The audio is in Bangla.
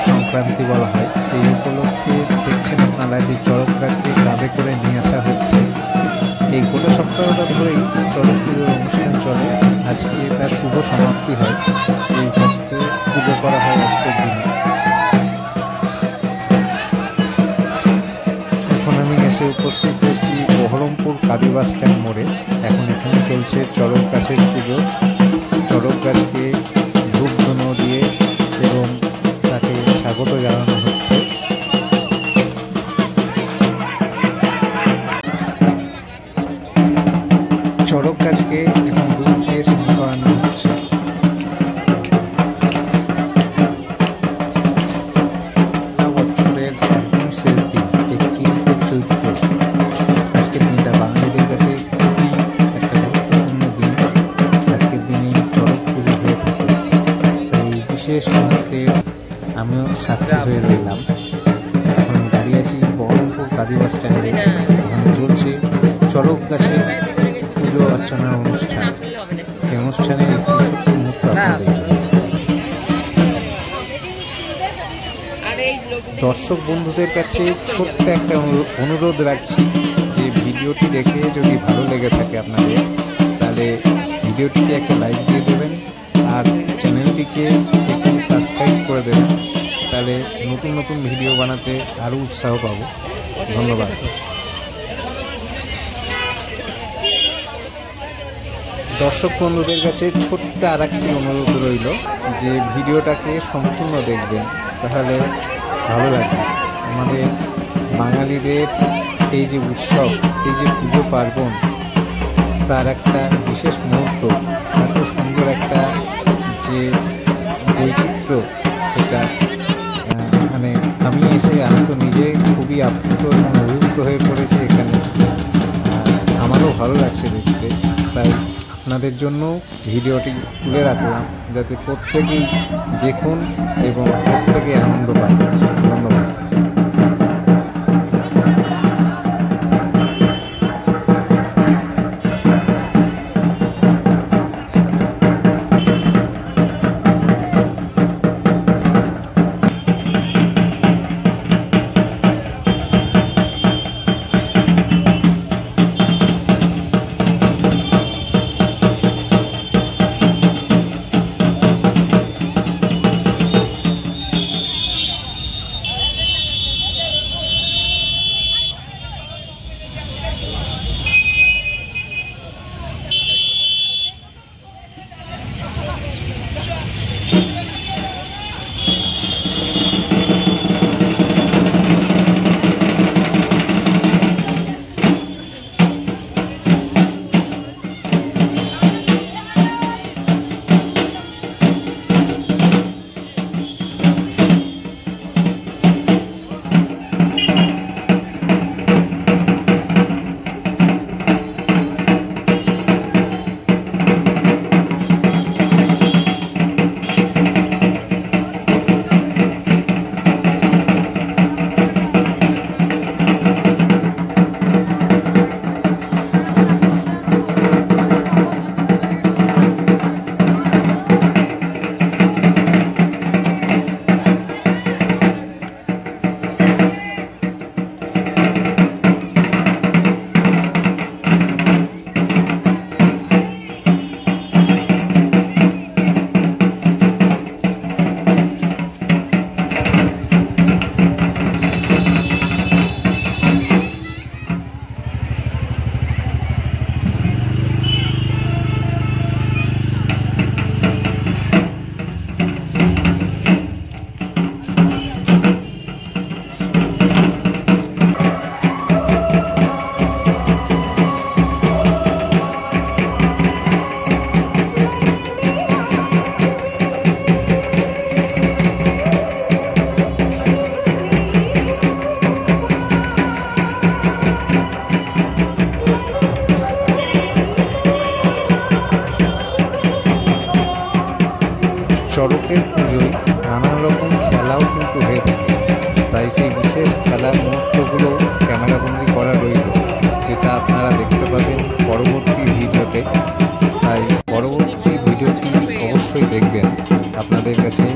সংক্রান্তি বলা হয়, সেই উপলক্ষে দেখছেন আপনারা যে চড়ক গাছকে কাঁধে করে নিয়ে আসা হচ্ছে। এই গোটা সপ্তাহটা ধরেই চড়ক পুজোর অনুষ্ঠান চলে। আজকে তার শুভ সমাপ্তি হয়, এই গাছকে পুজো করা হয় আজকের দিনে। এখন আমি এসে উপস্থিত হয়েছি বহরমপুর কাদি বাস স্ট্যান্ড মোড়ে। এখন এখানে চলছে চড়ক গাছের পুজো। চড়ক গাছকে ধূপ ধুনো দিয়ে এবং তাকে স্বাগত জানানো হচ্ছে। চড়ক গাছকে এখন ধূপ দিয়ে স্নান করানো হচ্ছে। বছরের একদম শেষ দিন 31শে চৈত্র। আজকের দিনটা বাঙালিদের কাছে খুবই একটা গুরুত্বপূর্ণ দিন। আজকের দিনে চড়ক পুজো হয়ে থাকে। এই বিশেষ মুহূর্তে আমিও সাথে হয়ে রইলাম। এখন দাঁড়িয়ে আছি বহরমপুর কাদি বাস স্ট্যান্ডে। এখানে চলছে চড়ক গাছে পুজো অর্চনার অনুষ্ঠান। সেই অনুষ্ঠানে একটি ছোট্ট মুহূর্ত দর্শক বন্ধুদের কাছে ছোট্ট একটা অনুরোধ রাখছি যে ভিডিওটি দেখে যদি ভালো লেগে থাকে আপনাদের, তাহলে ভিডিওটিকে একটা লাইক দিয়ে দেবেন আর চ্যানেলটিকে একটু সাবস্ক্রাইব করে দেবেন। তাহলে নতুন নতুন ভিডিও বানাতে আরও উৎসাহ পাবো। ধন্যবাদ। দর্শক বন্ধুদের কাছে ছোট্ট আর একটি অনুরোধ রইল যে ভিডিওটাকে সম্পূর্ণ দেখবেন, তাহলে ভালো লাগবে। আমাদের বাঙালিদের এই যে উৎসব, এই যে পুজো পার্বণ, তার একটা বিশেষ মুহূর্ত, এত সুন্দর একটা যে বৈচিত্র্য, সেটা মানে আমি তো নিজে খুবই আপ্লুত এবং অভিভূত হয়ে পড়েছি এখানে। আমারও ভালো লাগছে দেখতে, তাই আপনাদের জন্য ভিডিওটি তুলে রাখলাম যাতে প্রত্যেকেই দেখুন এবং প্রত্যেকে আনন্দ পান। ধন্যবাদ। চড়কের পুজোয় নানান রকম খেলাও কিন্তু হয়ে থাকে, তাই সেই বিশেষ খেলার মুহূর্তগুলো ক্যামেরাবন্দি করা রইল, যেটা আপনারা দেখতে পাবেন পরবর্তী ভিডিওতে। তাই পরবর্তী ভিডিওটি অবশ্যই দেখবেন। আপনাদের কাছে